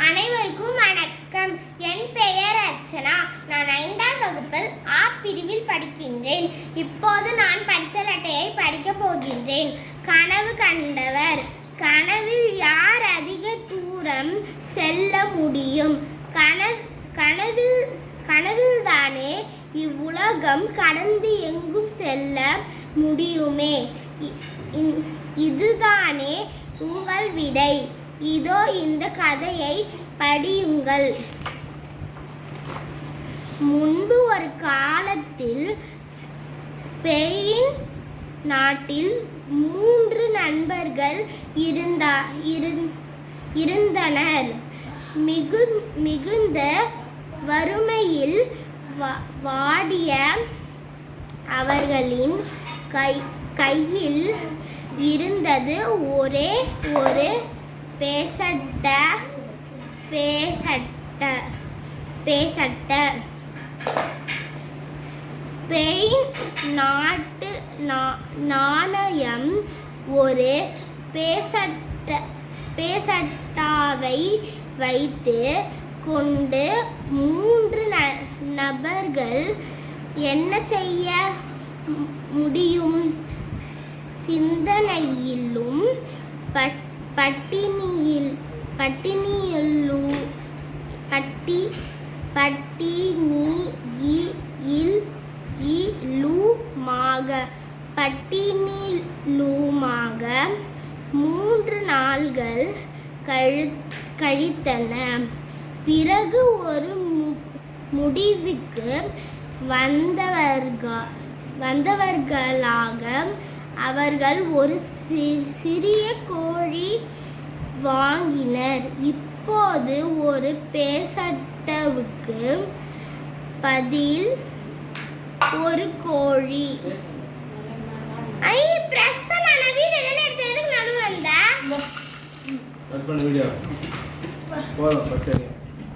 அனைவருக்கும் வணக்கம். என் பெயர் அர்ச்சனா. நான் 5ஆம் வகுப்பில் ஆ பிரிவில் படிக்கின்றேன். இப்போது நான் படித்தல் அட்டையை படிக்கப் போகின்றேன். கனவு கண்டவர். கனவில் யார் அதிக தூரம் செல்ல முடியும்? கனவில்தானே இவ்வுலகம் கடந்து எங்கும் செல்ல முடியுமே. இதுதானே உங்கள் விடை. இதோ இந்த கதையை படியுங்கள். முன்பு ஒரு காலத்தில் ஸ்பெயின் நாட்டில் 3 நண்பர்கள் இருந்தனர். மிகுந்த வறுமையில் வாடிய அவர்களின் கையில் இருந்தது ஒரே ஒரு பேசட்ட. ஸ்பெயின் நாட்டு நாணயம் ஒரு பேசட்டாவை வைத்து கொண்டு 3 நபர்கள் என்ன செய்ய முடியும்? சிந்தனையிலும் பட்டினிலுமாக 3 நாள்கள் கழித்தன. பிறகு ஒரு முடிவுக்கு வந்தவர்களாக அவர்கள் ஒரு சிறிய கோழி வாங்கினர். இப்போது ஒரு பேசட்டவுக்கு பதில் ஒரு கோழி.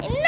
என்ன